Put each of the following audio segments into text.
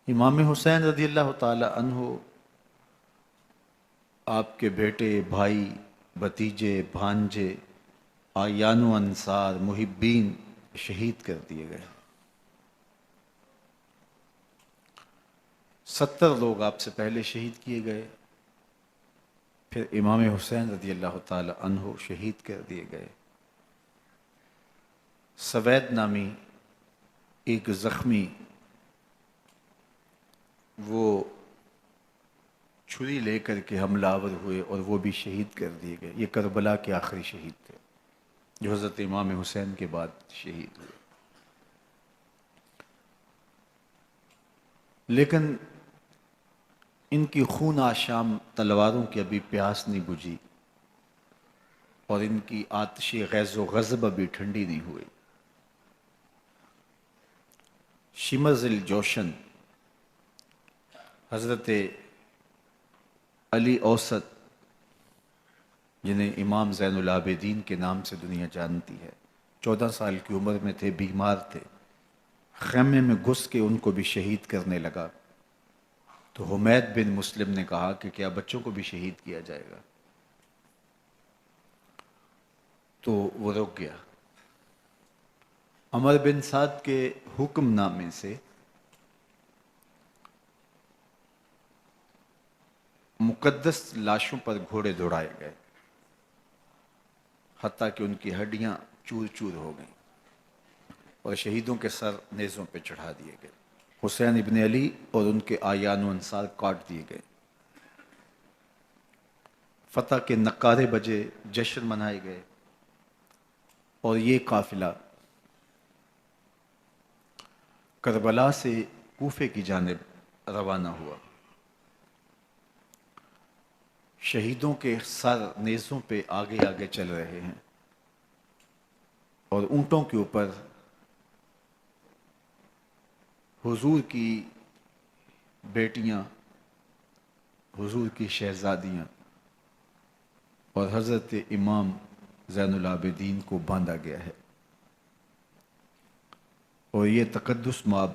امام حسین رضی اللہ تعالی عنہ آپ کے بیٹے، بھائی، بھتیجے، بھانجے، اعیان و انصار، محبین شہید کر دیے گئے۔ 70 لوگ آپ سے پہلے شہید کیے گئے، پھر امام حسین رضی اللہ تعالی عنہ شہید کر دیے گئے۔ سوید نامی ایک زخمی، وہ چھری لے کر کے حملہ آور ہوئے اور وہ بھی شہید کر دیے گئے۔ یہ کربلا کے آخری شہید تھے جو حضرت امام حسین کے بعد شہید ہوئے۔ لیکن ان کی خون آشام تلواروں کی ابھی پیاس نہیں بجھی اور ان کی آتش غیظ و غضب ابھی ٹھنڈی نہیں ہوئی۔ شمر الجوشن حضرت علی اوسط، جنہیں امام زین العابدین کے نام سے دنیا جانتی ہے، 14 سال کی عمر میں تھے، بیمار تھے، خیمے میں گھس کے ان کو بھی شہید کرنے لگا تو حمید بن مسلم نے کہا کہ کیا بچوں کو بھی شہید کیا جائے گا؟ تو وہ رک گیا۔ عمر بن سعد کے حکم نامے سے مقدس لاشوں پر گھوڑے دوڑائے گئے، حتیٰ کہ ان کی ہڈیاں چور چور ہو گئیں اور شہیدوں کے سر نیزوں پہ چڑھا دیے گئے۔ حسین ابن علی اور ان کے اعیان و انصار کاٹ دیے گئے۔ فتح کے نعرے بجے، جشن منائے گئے اور یہ قافلہ کربلا سے کوفے کی جانب روانہ ہوا۔ شہیدوں کے سر نیزوں پہ آگے آگے چل رہے ہیں اور اونٹوں کے اوپر حضور کی بیٹیاں، حضور کی شہزادیاں اور حضرت امام زین العابدین کو باندھا گیا ہے، اور یہ تقدس مآب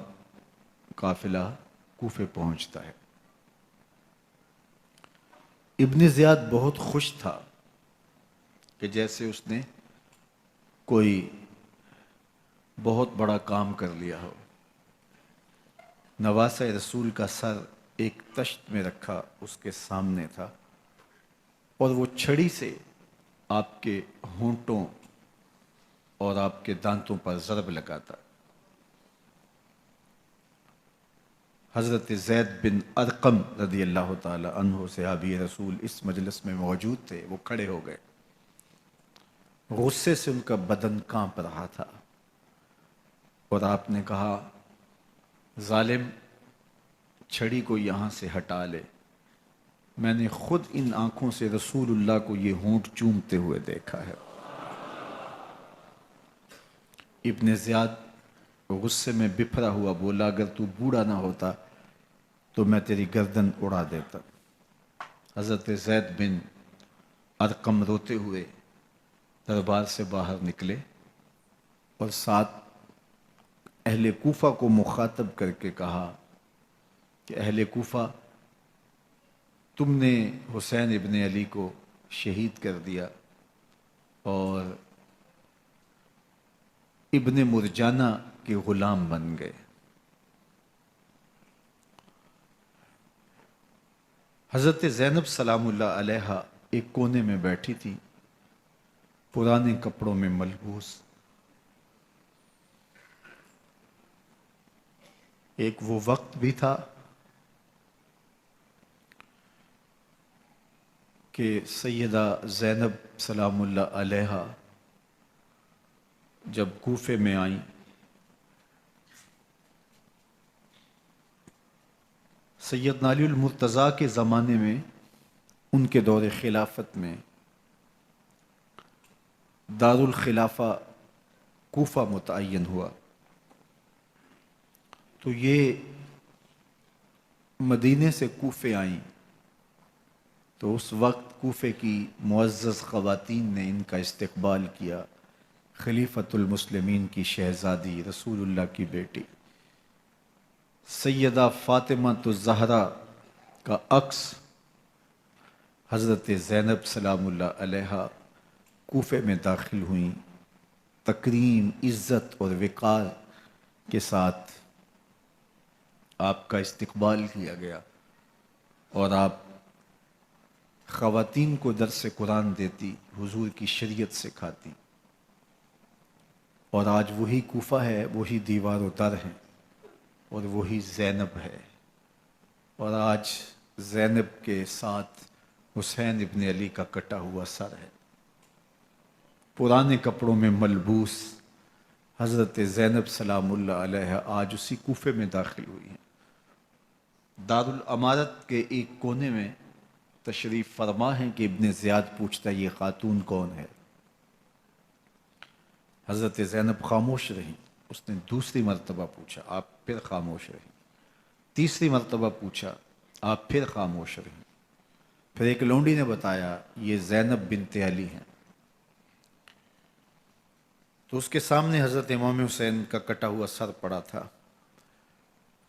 قافلہ کوفے پہنچتا ہے۔ ابن زیاد بہت خوش تھا کہ جیسے اس نے کوئی بہت بڑا کام کر لیا ہو۔ نواسہ رسول کا سر ایک تشت میں رکھا اس کے سامنے تھا اور وہ چھڑی سے آپ کے ہونٹوں اور آپ کے دانتوں پر ضرب لگاتا۔ حضرت زید بن ارقم رضی اللہ تعالی عنہ صحابی رسول اس مجلس میں موجود تھے، وہ کھڑے ہو گئے۔ غصے سے ان کا بدن کانپ رہا تھا اور آپ نے کہا، ظالم، چھڑی کو یہاں سے ہٹا لے، میں نے خود ان آنکھوں سے رسول اللہ کو یہ ہونٹ چومتے ہوئے دیکھا ہے۔ ابن زیاد غصے میں بپھرا ہوا بولا، اگر تو بوڑھا نہ ہوتا تو میں تیری گردن اڑا دیتا۔ حضرت زید بن ارقم روتے ہوئے دربار سے باہر نکلے اور ساتھ اہل کوفہ کو مخاطب کر کے کہا کہ اہل کوفہ، تم نے حسین ابن علی کو شہید کر دیا اور ابن مرجانہ کے غلام بن گئے۔ حضرت زینب سلام اللہ علیہا ایک کونے میں بیٹھی تھی، پرانے کپڑوں میں ملبوس۔ ایک وہ وقت بھی تھا کہ سیدہ زینب سلام اللہ علیہا جب کوفے میں آئیں سیدنا علی المرتضیٰ کے زمانے میں، ان کے دور خلافت میں دارالخلافہ کوفہ متعین ہوا، تو یہ مدینے سے کوفے آئیں تو اس وقت کوفے کی معزز خواتین نے ان کا استقبال کیا۔ خلیفۃ المسلمین کی شہزادی، رسول اللہ کی بیٹی سیدہ فاطمہ الزہرا کا عکس حضرت زینب سلام اللہ علیہا کوفے میں داخل ہوئیں، تکریم، عزت اور وقار کے ساتھ آپ کا استقبال کیا گیا اور آپ خواتین کو درس قرآن دیتی، حضور کی شریعت سکھاتی، اور آج وہی کوفہ ہے، وہی دیوار و در ہے اور وہی زینب ہے، اور آج زینب کے ساتھ حسین ابن علی کا کٹا ہوا سر ہے۔ پرانے کپڑوں میں ملبوس حضرت زینب سلام اللہ علیہ آج اسی کوفے میں داخل ہوئی ہیں۔ دارالامارت کے ایک کونے میں تشریف فرما ہیں کہ ابن زیاد پوچھتا ہے یہ خاتون کون ہے؟ حضرت زینب خاموش رہیں۔ اس نے دوسری مرتبہ پوچھا، آپ پھر خاموش رہیں۔ تیسری مرتبہ پوچھا، آپ پھر خاموش رہیں۔ پھر ایک لونڈی نے بتایا یہ زینب بنت علی ہیں۔ تو اس کے سامنے حضرت امام حسین کا کٹا ہوا سر پڑا تھا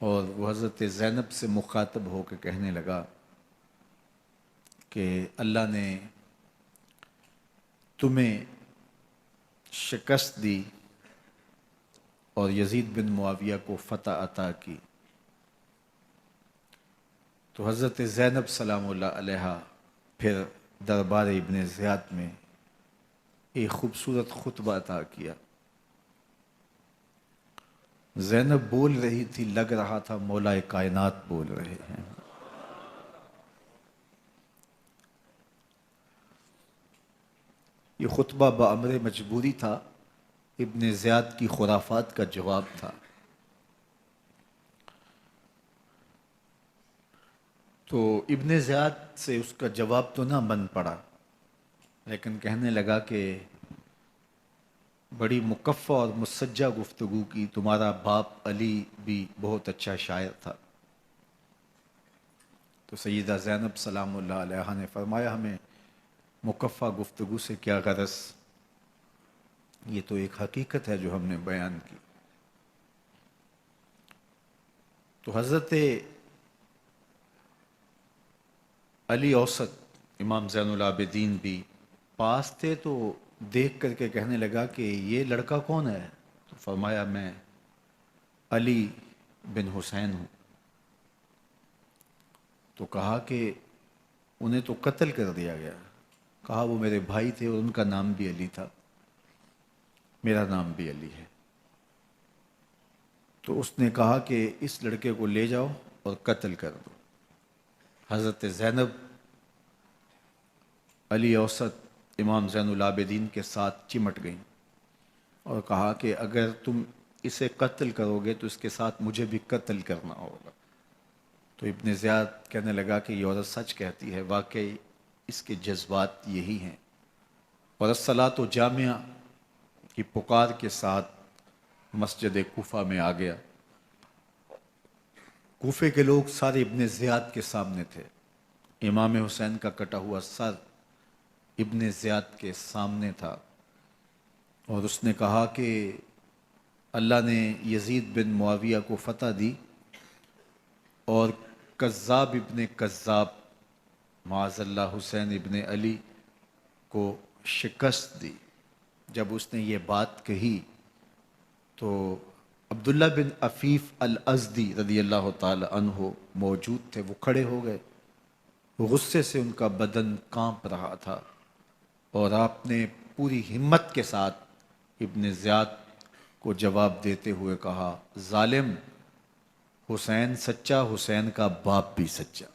اور وہ حضرت زینب سے مخاطب ہو کے کہنے لگا کہ اللہ نے تمہیں شکست دی اور یزید بن معاویہ کو فتح عطا کی۔ تو حضرت زینب سلام اللہ علیہا پھر دربار ابن زیاد میں ایک خوبصورت خطبہ عطا کیا۔ زینب بول رہی تھی، لگ رہا تھا مولا کائنات بول رہے ہیں۔ یہ خطبہ بامر مجبوری تھا، ابن زیاد کی خرافات کا جواب تھا۔ تو ابن زیاد سے اس کا جواب تو نہ بن پڑا، لیکن کہنے لگا کہ بڑی مکفہ اور مسجع گفتگو کی، تمہارا باپ علی بھی بہت اچھا شاعر تھا۔ تو سیدہ زینب سلام اللہ علیہ نے فرمایا ہمیں مکفہ گفتگو سے کیا غرض، یہ تو ایک حقیقت ہے جو ہم نے بیان کی۔ تو حضرت علی اوسط امام زین العابدین بھی پاس تھے، تو دیکھ کر کے کہنے لگا کہ یہ لڑکا کون ہے؟ تو فرمایا میں علی بن حسین ہوں۔ تو کہا کہ انہیں تو قتل کر دیا گیا۔ کہا وہ میرے بھائی تھے اور ان کا نام بھی علی تھا، میرا نام بھی علی ہے۔ تو اس نے کہا کہ اس لڑکے کو لے جاؤ اور قتل کر دو۔ حضرت زینب علی اوسط امام زین العابدین کے ساتھ چمٹ گئیں اور کہا کہ اگر تم اسے قتل کرو گے تو اس کے ساتھ مجھے بھی قتل کرنا ہوگا۔ تو ابن زیاد کہنے لگا کہ یہ عورت سچ کہتی ہے، واقعی اس کے جذبات یہی ہیں۔ اور الصلاۃ جامعہ کی پکار کے ساتھ مسجد کوفہ میں آ گیا۔ کوفے کے لوگ سارے ابن زیاد کے سامنے تھے۔ امام حسین کا کٹا ہوا سر ابن زیاد کے سامنے تھا اور اس نے کہا کہ اللہ نے یزید بن معاویہ کو فتح دی اور کذاب ابن کذاب معاذ اللہ حسین ابن علی کو شکست دی۔ جب اس نے یہ بات کہی تو عبداللہ بن عفیف الازدی رضی اللہ تعالی عنہ موجود تھے، وہ کھڑے ہو گئے۔ غصے سے ان کا بدن کانپ رہا تھا اور آپ نے پوری ہمت کے ساتھ ابن زیاد کو جواب دیتے ہوئے کہا، ظالم، حسین سچا، حسین کا باپ بھی سچا،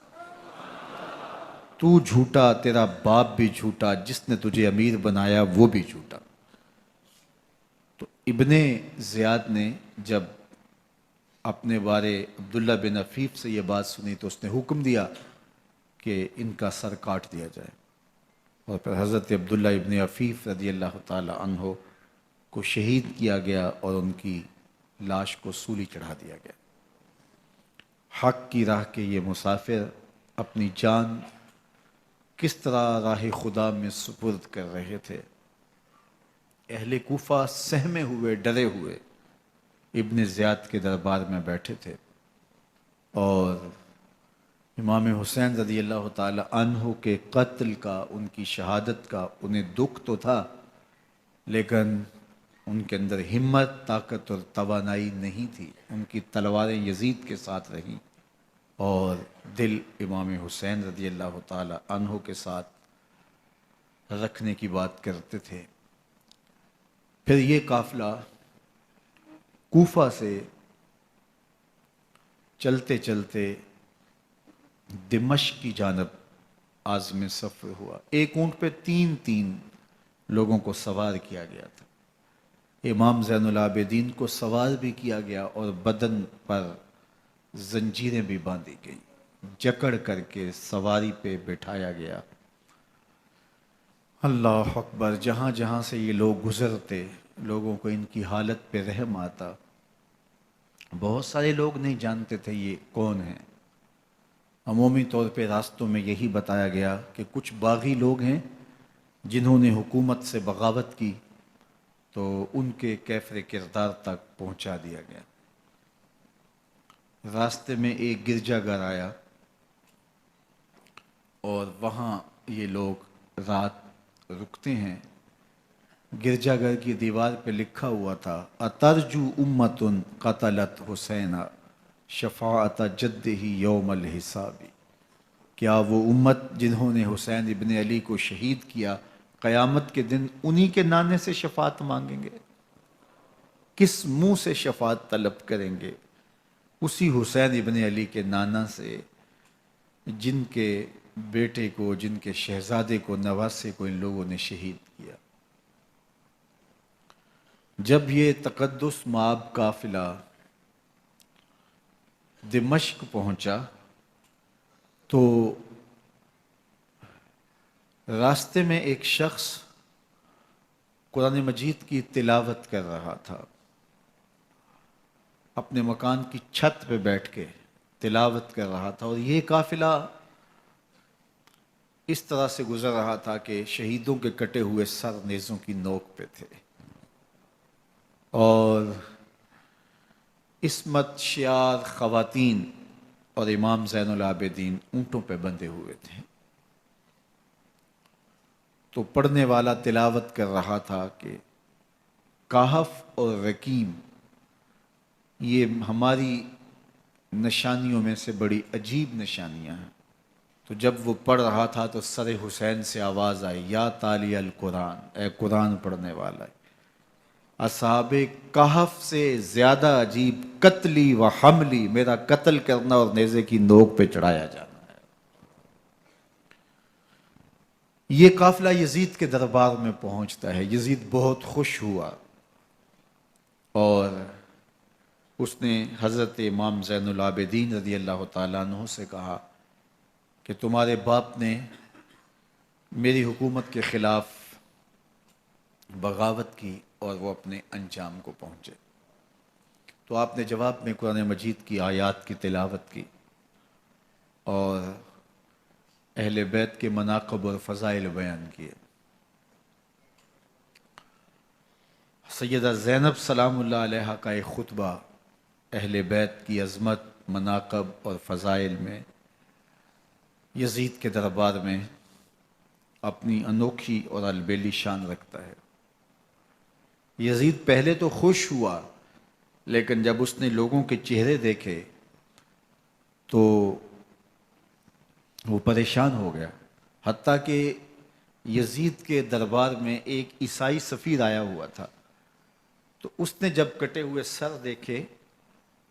تو جھوٹا، تیرا باپ بھی جھوٹا، جس نے تجھے امیر بنایا وہ بھی جھوٹا۔ تو ابن زیاد نے جب اپنے بارے عبداللہ بن عفیف سے یہ بات سنی تو اس نے حکم دیا کہ ان کا سر کاٹ دیا جائے، اور پھر حضرت عبداللہ ابن عفیف رضی اللہ تعالی عنہ کو شہید کیا گیا اور ان کی لاش کو سولی چڑھا دیا گیا۔ حق کی راہ کے یہ مسافر اپنی جان کس طرح راہ خدا میں سپرد کر رہے تھے۔ اہل کوفہ سہمے ہوئے، ڈرے ہوئے ابن زیاد کے دربار میں بیٹھے تھے اور امام حسین رضی اللہ تعالی عنہ کے قتل کا، ان کی شہادت کا انہیں دکھ تو تھا، لیکن ان کے اندر ہمت، طاقت اور توانائی نہیں تھی۔ ان کی تلواریں یزید کے ساتھ رہیں اور دل امام حسین رضی اللہ تعالی عنہ کے ساتھ رکھنے کی بات کرتے تھے۔ پھر یہ قافلہ کوفہ سے چلتے چلتے دمشق کی جانب عازم سفر ہوا۔ ایک اونٹ پہ تین تین لوگوں کو سوار کیا گیا تھا۔ امام زین العابدین کو سوار بھی کیا گیا اور بدن پر زنجیریں بھی باندھی گئیں، جکڑ کر کے سواری پہ بٹھایا گیا۔ اللہ اکبر! جہاں جہاں سے یہ لوگ گزرتے، لوگوں کو ان کی حالت پہ رحم آتا۔ بہت سارے لوگ نہیں جانتے تھے یہ کون ہیں۔ عمومی طور پہ راستوں میں یہی بتایا گیا کہ کچھ باغی لوگ ہیں جنہوں نے حکومت سے بغاوت کی، تو ان کے کیفر کردار تک پہنچا دیا گیا۔ راستے میں ایک گرجا گھر آیا اور وہاں یہ لوگ رات رکتے ہیں۔ گرجا گھر کی دیوار پہ لکھا ہوا تھا: اترجو امت قتلت حسینا شفاعت جدہ یوم الحساب۔ کیا وہ امت جنہوں نے حسین ابن علی کو شہید کیا، قیامت کے دن انہی کے نانے سے شفاعت مانگیں گے؟ کس منہ سے شفاعت طلب کریں گے؟ اسی حسین ابن علی کے نانا سے، جن کے بیٹے کو، جن کے شہزادے کو، نواسے کو ان لوگوں نے شہید کیا۔ جب یہ تقدس مآب قافلہ دمشق پہنچا تو راستے میں ایک شخص قرآن مجید کی تلاوت کر رہا تھا، اپنے مکان کی چھت پہ بیٹھ کے تلاوت کر رہا تھا، اور یہ قافلہ اس طرح سے گزر رہا تھا کہ شہیدوں کے کٹے ہوئے سر نیزوں کی نوک پہ تھے، اور عصمت شیار خواتین اور امام زین العابدین اونٹوں پہ بندھے ہوئے تھے۔ تو پڑھنے والا تلاوت کر رہا تھا کہ کہف اور رقیم یہ ہماری نشانیوں میں سے بڑی عجیب نشانیاں ہیں۔ تو جب وہ پڑھ رہا تھا تو سر حسین سے آواز آئی: یا تالی القرآن، اے قرآن پڑھنے والا، اصحاب کہف سے زیادہ عجیب قتلی و حملی، میرا قتل کرنا اور نیزے کی نوک پہ چڑھایا جانا ہے۔ یہ قافلہ یزید کے دربار میں پہنچتا ہے۔ یزید بہت خوش ہوا اور اس نے حضرت امام زین العابدین رضی اللہ تعالیٰ عنہ سے کہا کہ تمہارے باپ نے میری حکومت کے خلاف بغاوت کی اور وہ اپنے انجام کو پہنچے۔ تو آپ نے جواب میں قرآن مجید کی آیات کی تلاوت کی اور اہل بیت کے مناقب اور فضائل بیان کیے۔ سیدہ زینب سلام اللہ علیہا کا ایک خطبہ اہل بیت کی عظمت، مناقب اور فضائل میں یزید کے دربار میں اپنی انوکھی اور البیلی شان رکھتا ہے۔ یزید پہلے تو خوش ہوا، لیکن جب اس نے لوگوں کے چہرے دیکھے تو وہ پریشان ہو گیا۔ حتیٰ کہ یزید کے دربار میں ایک عیسائی سفیر آیا ہوا تھا، تو اس نے جب کٹے ہوئے سر دیکھے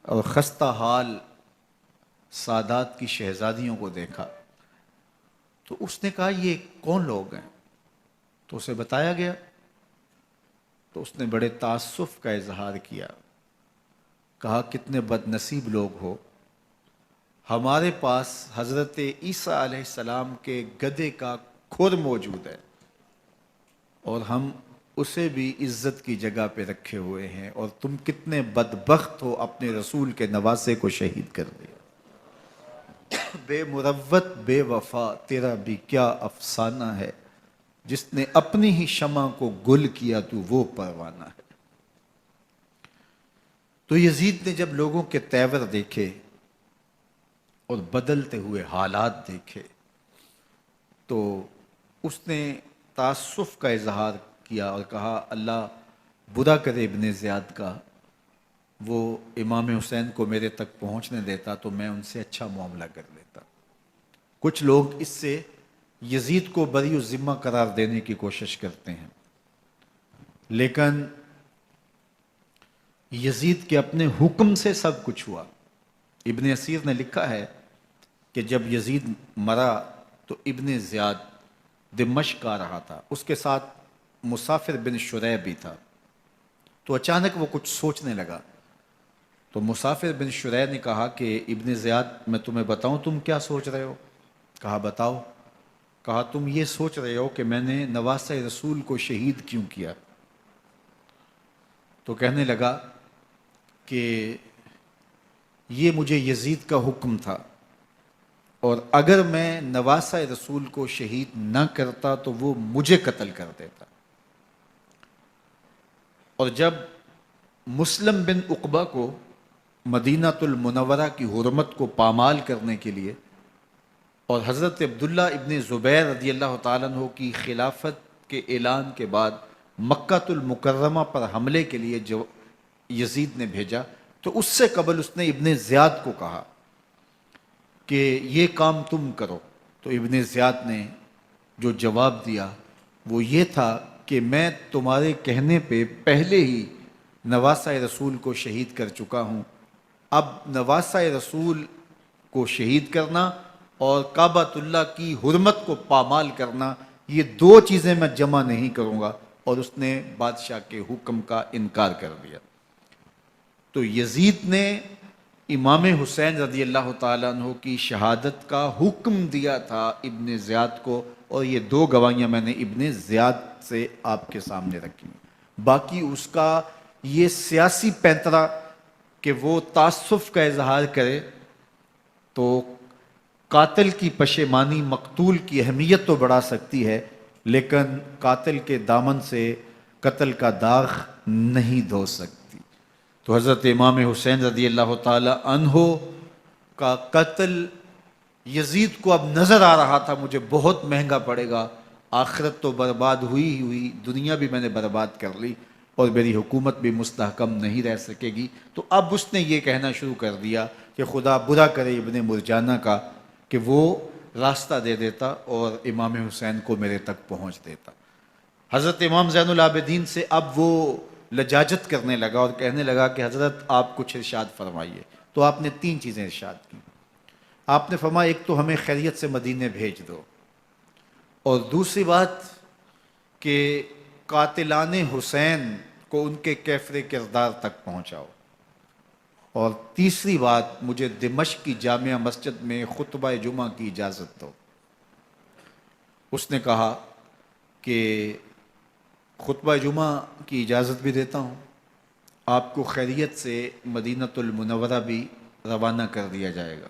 اور خستہ حال سادات کی شہزادیوں کو دیکھا تو اس نے کہا یہ کون لوگ ہیں؟ تو اسے بتایا گیا، تو اس نے بڑے تاسف کا اظہار کیا، کہا کتنے بد نصیب لوگ ہو، ہمارے پاس حضرت عیسیٰ علیہ السلام کے گدھے کا کھر موجود ہے اور ہم اسے بھی عزت کی جگہ پہ رکھے ہوئے ہیں، اور تم کتنے بدبخت ہو، اپنے رسول کے نواسے کو شہید کر دیا۔ بے مروت بے وفا تیرا بھی کیا افسانہ ہے، جس نے اپنی ہی شمع کو گل کیا تو وہ پروانہ ہے۔ تو یزید نے جب لوگوں کے تیور دیکھے اور بدلتے ہوئے حالات دیکھے تو اس نے تعصف کا اظہار کیا اور کہا اللہ برا کرے ابن زیاد کا، وہ امام حسین کو میرے تک پہنچنے دیتا تو میں ان سے اچھا معاملہ کر لیتا۔ کچھ لوگ اس سے یزید کو بری الذمہ قرار دینے کی کوشش کرتے ہیں، لیکن یزید کے اپنے حکم سے سب کچھ ہوا۔ ابن اسیر نے لکھا ہے کہ جب یزید مرا تو ابن زیاد دمشق آ رہا تھا، اس کے ساتھ مسافر بن شریح بھی تھا، تو اچانک وہ کچھ سوچنے لگا، تو مسافر بن شریح نے کہا کہ ابن زیاد میں تمہیں بتاؤں تم کیا سوچ رہے ہو؟ کہا بتاؤ۔ کہا تم یہ سوچ رہے ہو کہ میں نے نواسہ رسول کو شہید کیوں کیا؟ تو کہنے لگا کہ یہ مجھے یزید کا حکم تھا، اور اگر میں نواسہ رسول کو شہید نہ کرتا تو وہ مجھے قتل کر دیتا۔ اور جب مسلم بن عقبہ کو مدینہ المنورہ کی حرمت کو پامال کرنے کے لیے اور حضرت عبداللہ ابن زبیر رضی اللہ تعالیٰ عنہ کی خلافت کے اعلان کے بعد مکہ المکرمہ پر حملے کے لیے جو یزید نے بھیجا، تو اس سے قبل اس نے ابن زیاد کو کہا کہ یہ کام تم کرو، تو ابن زیاد نے جو جواب دیا وہ یہ تھا کہ میں تمہارے کہنے پہ پہلے ہی نواسہ رسول کو شہید کر چکا ہوں، اب نواسہ رسول کو شہید کرنا اور کعبۃ اللہ کی حرمت کو پامال کرنا، یہ دو چیزیں میں جمع نہیں کروں گا، اور اس نے بادشاہ کے حکم کا انکار کر دیا۔ تو یزید نے امام حسین رضی اللہ تعالیٰ عنہ کی شہادت کا حکم دیا تھا ابن زیاد کو، اور یہ دو گواہیاں میں نے ابن زیاد سے آپ کے سامنے رکھی۔ باقی اس کا یہ سیاسی پینترا کہ وہ تعصف کا اظہار کرے، تو قاتل کی پشیمانی مقتول کی اہمیت تو بڑھا سکتی ہے، لیکن قاتل کے دامن سے قتل کا داغ نہیں دھو سکتی۔ تو حضرت امام حسین رضی اللہ تعالی عنہ کا قتل یزید کو اب نظر آ رہا تھا مجھے بہت مہنگا پڑے گا، آخرت تو برباد ہوئی ہی ہوئی، دنیا بھی میں نے برباد کر لی، اور میری حکومت بھی مستحکم نہیں رہ سکے گی۔ تو اب اس نے یہ کہنا شروع کر دیا کہ خدا برا کرے ابن مرجانہ کا کہ وہ راستہ دے دیتا اور امام حسین کو میرے تک پہنچ دیتا۔ حضرت امام زین العابدین سے اب وہ لجاجت کرنے لگا اور کہنے لگا کہ حضرت آپ کچھ ارشاد فرمائیے۔ تو آپ نے تین چیزیں ارشاد کی۔ آپ نے فرمایا ایک تو ہمیں خیریت سے مدینے بھیج دو، اور دوسری بات کہ قاتلان حسین کو ان کے کیفر کردار تک پہنچاؤ، اور تیسری بات مجھے دمشق کی جامعہ مسجد میں خطبہ جمعہ کی اجازت دو۔ اس نے کہا کہ خطبہ جمعہ کی اجازت بھی دیتا ہوں، آپ کو خیریت سے مدینہ المنورہ بھی روانہ کر دیا جائے گا،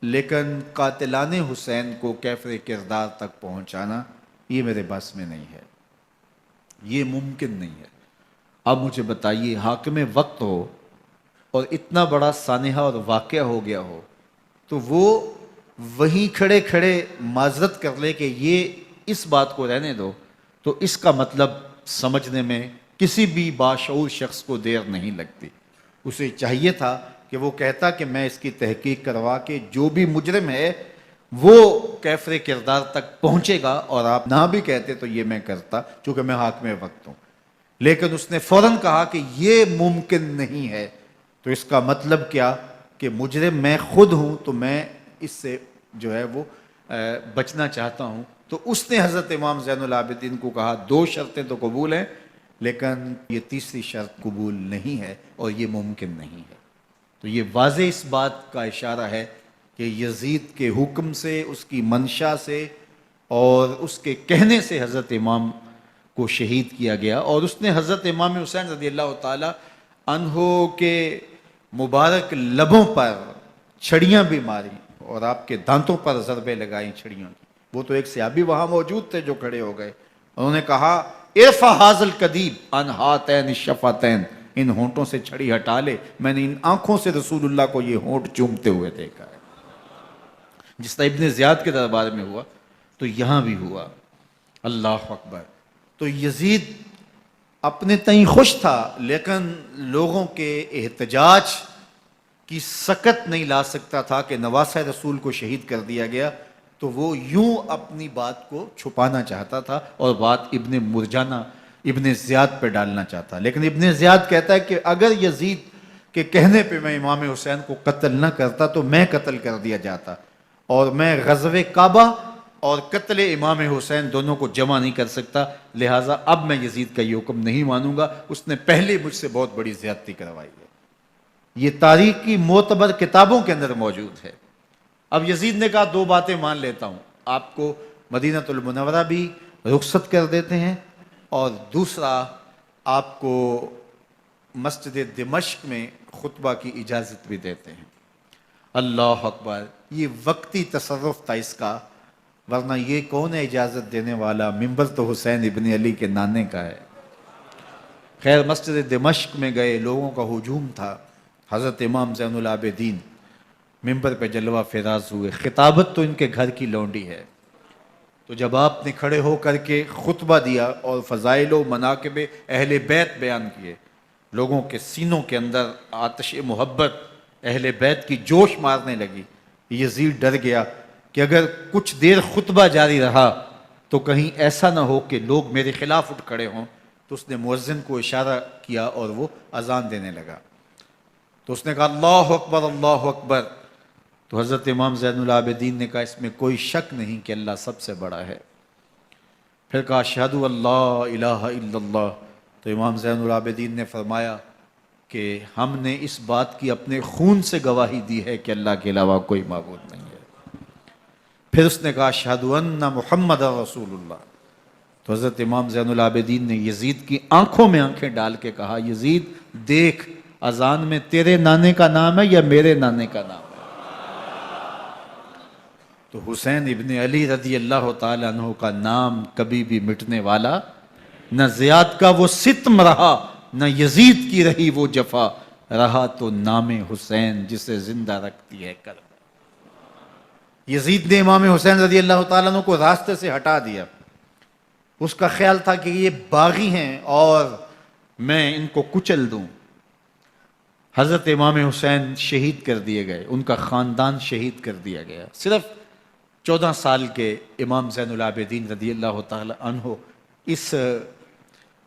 لیکن قاتلان حسین کو کیفر کردار تک پہنچانا یہ میرے بس میں نہیں ہے، یہ ممکن نہیں ہے۔ اب مجھے بتائیے، حاکم وقت ہو اور اتنا بڑا سانحہ اور واقعہ ہو گیا ہو، تو وہ وہیں کھڑے کھڑے معذرت کر لے کہ یہ اس بات کو رہنے دو، تو اس کا مطلب سمجھنے میں کسی بھی باشعور شخص کو دیر نہیں لگتی۔ اسے چاہیے تھا کہ وہ کہتا کہ میں اس کی تحقیق کروا کے جو بھی مجرم ہے وہ کیفر کردار تک پہنچے گا، اور آپ نہ بھی کہتے تو یہ میں کرتا چونکہ میں حاکم وقت ہوں۔ لیکن اس نے فوراً کہا کہ یہ ممکن نہیں ہے، تو اس کا مطلب کیا کہ مجرم میں خود ہوں، تو میں اس سے جو ہے وہ بچنا چاہتا ہوں۔ تو اس نے حضرت امام زین العابدین کو کہا دو شرطیں تو قبول ہیں، لیکن یہ تیسری شرط قبول نہیں ہے اور یہ ممکن نہیں ہے۔ تو یہ واضح اس بات کا اشارہ ہے کہ یزید کے حکم سے، اس کی منشا سے اور اس کے کہنے سے حضرت امام کو شہید کیا گیا، اور اس نے حضرت امام حسین رضی اللہ تعالی عنہ کے مبارک لبوں پر چھڑیاں بھی ماری اور آپ کے دانتوں پر ضربیں لگائیں چھڑیوں کی۔ وہ تو ایک صحابی وہاں موجود تھے جو کھڑے ہو گئے، انہوں نے کہا ارفع ھذا القدیب عن ھاتین الشفتین، ان ہونٹوں سے چھڑی ہٹا لے، میں نے ان آنکھوں سے رسول اللہ کو یہ ہونٹ چومتے ہوئے دیکھا ہے۔ جس طرح ابن زیاد کے دربار میں ہوا تو یہاں بھی ہوا۔ اللہ اکبر۔ تو یزید اپنے تئیں خوش تھا، لیکن لوگوں کے احتجاج کی سکت نہیں لا سکتا تھا کہ نواسہ رسول کو شہید کر دیا گیا، تو وہ یوں اپنی بات کو چھپانا چاہتا تھا اور بات ابن مرجانہ ابن زیاد پہ ڈالنا چاہتا۔ لیکن ابن زیاد کہتا ہے کہ اگر یزید کے کہنے پہ میں امام حسین کو قتل نہ کرتا تو میں قتل کر دیا جاتا، اور میں غزوہ کعبہ اور قتل امام حسین دونوں کو جمع نہیں کر سکتا، لہٰذا اب میں یزید کا یہ حکم نہیں مانوں گا، اس نے پہلے مجھ سے بہت بڑی زیادتی کروائی ہے۔ یہ تاریخ کی معتبر کتابوں کے اندر موجود ہے۔ اب یزید نے کہا دو باتیں مان لیتا ہوں، آپ کو مدینہ المنورہ بھی رخصت کر دیتے ہیں، اور دوسرا آپ کو مسجد دمشق میں خطبہ کی اجازت بھی دیتے ہیں۔ اللہ اکبر۔ یہ وقتی تصرف تھا اس کا، ورنہ یہ کون ہے اجازت دینے والا؟ ممبر تو حسین ابن علی کے نانے کا ہے۔ خیر، مسجد دمشق میں گئے، لوگوں کا ہجوم تھا، حضرت امام زین العابدین ممبر پہ جلوہ فراز ہوئے۔ خطابت تو ان کے گھر کی لونڈی ہے، تو جب آپ نے کھڑے ہو کر کے خطبہ دیا اور فضائل و مناقب اہل بیت بیان کیے، لوگوں کے سینوں کے اندر آتش محبت اہل بیت کی جوش مارنے لگی۔ یزید ڈر گیا کہ اگر کچھ دیر خطبہ جاری رہا تو کہیں ایسا نہ ہو کہ لوگ میرے خلاف اٹھ کھڑے ہوں، تو اس نے مؤذن کو اشارہ کیا اور وہ اذان دینے لگا۔ تو اس نے کہا اللہ اکبر اللہ اکبر، تو حضرت امام زین العابدین نے کہا اس میں کوئی شک نہیں کہ اللہ سب سے بڑا ہے۔ پھر کہا اشہد اللہ الہ الا اللہ، تو امام زین العابدین نے فرمایا کہ ہم نے اس بات کی اپنے خون سے گواہی دی ہے کہ اللہ کے علاوہ کوئی معبود نہیں ہے۔ پھر اس نے کہا اشہد ان محمد رسول اللہ، تو حضرت امام زین العابدین نے یزید کی آنکھوں میں آنکھیں ڈال کے کہا یزید دیکھ، اذان میں تیرے نانے کا نام ہے یا میرے نانے کا نام ہے؟ تو حسین ابن علی رضی اللہ تعالیٰ عنہ کا نام کبھی بھی مٹنے والا نہ زیاد کا وہ ستم رہا، نہ یزید کی رہی وہ جفا، رہا تو نام حسین جسے زندہ رکھتی ہے کرب۔ یزید نے امام حسین رضی اللہ تعالیٰ عنہ کو راستے سے ہٹا دیا۔ اس کا خیال تھا کہ یہ باغی ہیں اور میں ان کو کچل دوں۔ حضرت امام حسین شہید کر دیے گئے، ان کا خاندان شہید کر دیا گیا۔ صرف 14 سال کے امام زین العابدین رضی اللہ تعالی عنہ اس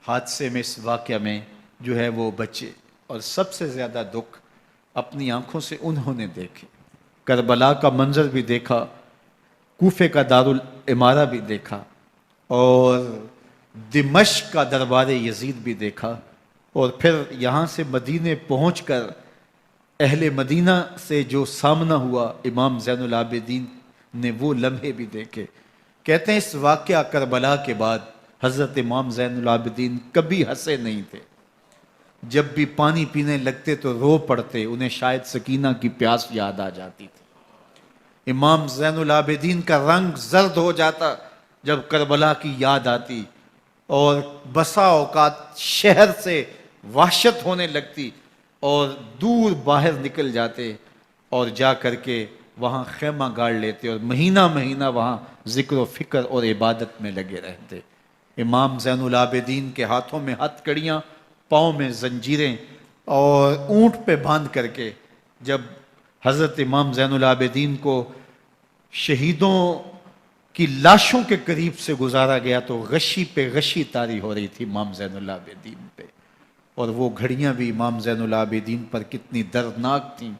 حادثے میں، اس واقعہ میں جو ہے وہ بچے، اور سب سے زیادہ دکھ اپنی آنکھوں سے انہوں نے دیکھے۔ کربلا کا منظر بھی دیکھا، کوفے کا دارالعمارہ بھی دیکھا، اور دمشق کا دربار یزید بھی دیکھا، اور پھر یہاں سے مدینے پہنچ کر اہل مدینہ سے جو سامنا ہوا امام زین العابدین نے وہ لمحے بھی دیکھے۔ کہتے ہیں اس واقعہ کربلا کے بعد حضرت امام زین العابدین کبھی ہنسے نہیں تھے۔ جب بھی پانی پینے لگتے تو رو پڑتے، انہیں شاید سکینہ کی پیاس یاد آ جاتی تھی۔ امام زین العابدین کا رنگ زرد ہو جاتا جب کربلا کی یاد آتی، اور بسا اوقات شہر سے وحشت ہونے لگتی اور دور باہر نکل جاتے اور جا کر کے وہاں خیمہ گاڑ لیتے اور مہینہ مہینہ وہاں ذکر و فکر اور عبادت میں لگے رہتے۔ امام زین العابدین کے ہاتھوں میں ہتھ کڑیاں، پاؤں میں زنجیریں، اور اونٹ پہ باندھ کر کے جب حضرت امام زین العابدین کو شہیدوں کی لاشوں کے قریب سے گزارا گیا تو غشی پہ غشی طاری ہو رہی تھی امام زین العابدین پہ، اور وہ گھڑیاں بھی امام زین العابدین پر کتنی دردناک تھیں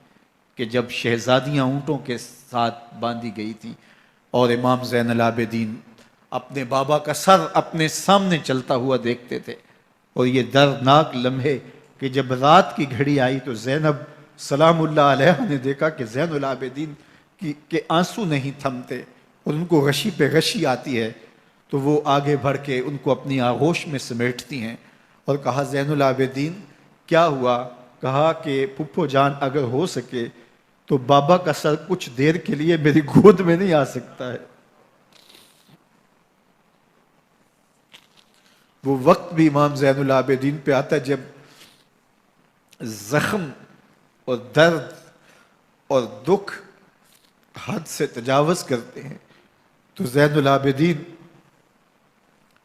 کہ جب شہزادیاں اونٹوں کے ساتھ باندھی گئی تھیں اور امام زین العابدین اپنے بابا کا سر اپنے سامنے چلتا ہوا دیکھتے تھے، اور یہ دردناک لمحے کہ جب رات کی گھڑی آئی تو زینب سلام اللہ علیہ نے دیکھا کہ زین العابدین کے آنسو نہیں تھمتے اور ان کو غشی پہ غشی آتی ہے، تو وہ آگے بڑھ کے ان کو اپنی آغوش میں سمیٹتی ہیں اور کہا زین العابدین کیا ہوا؟ کہا کہ پھپھو جان اگر ہو سکے تو بابا کا سر کچھ دیر کے لیے میری گود میں نہیں آ سکتا ہے۔ وہ وقت بھی امام زین العابدین پہ آتا ہے جب زخم اور درد اور دکھ حد سے تجاوز کرتے ہیں تو زین العابدین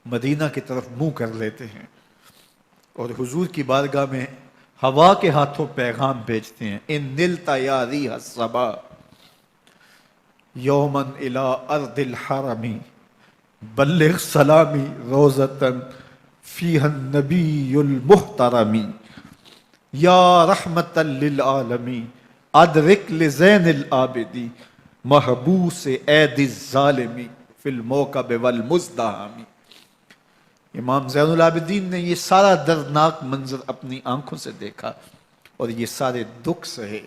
مدینہ کی طرف منہ کر لیتے ہیں اور حضور کی بارگاہ میں ہوا کے ہاتھوں پیغام بھیجتے ہیں، ان نلتا یا ریح الصبا یومن الی ارض الحرمی بلغ سلامی روزتن فیہا النبی المحترمی یا رحمت للعالمین ادرک لزین العابدی محبوس عید الظالمی فی الموکب والمزدحمی۔ امام زین العابدین نے یہ سارا دردناک منظر اپنی آنکھوں سے دیکھا اور یہ سارے دکھ سہے۔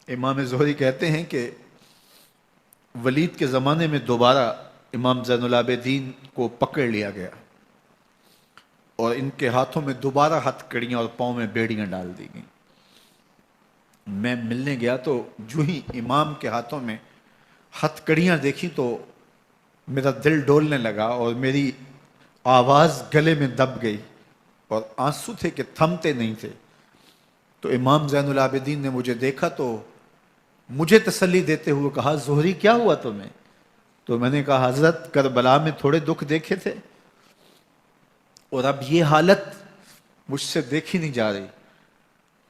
امام زہری کہتے ہیں کہ ولید کے زمانے میں دوبارہ امام زین العابدین کو پکڑ لیا گیا اور ان کے ہاتھوں میں دوبارہ ہتھ کڑیاں اور پاؤں میں بیڑیاں ڈال دی گئیں۔ میں ملنے گیا تو جو ہی امام کے ہاتھوں میں ہتھ کڑیاں دیکھی تو میرا دل ڈولنے لگا اور میری آواز گلے میں دب گئی اور آنسو تھے کہ تھمتے نہیں تھے۔ تو امام زین العابدین نے مجھے دیکھا تو مجھے تسلی دیتے ہوئے کہا، زہری کیا ہوا تمہیں؟ تو میں نے کہا، حضرت کربلا میں تھوڑے دکھ دیکھے تھے اور اب یہ حالت مجھ سے دیکھی نہیں جا رہی۔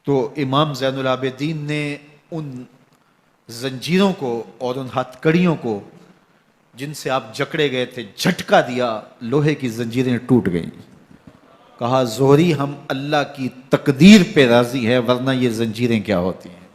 تو امام زین العابدین نے ان زنجیروں کو اور ان ہتھ کڑیوں کو جن سے آپ جکڑے گئے تھے جھٹکا دیا، لوہے کی زنجیریں ٹوٹ گئیں۔ کہا، زہری ہم اللہ کی تقدیر پہ راضی ہے ورنہ یہ زنجیریں کیا ہوتی ہیں۔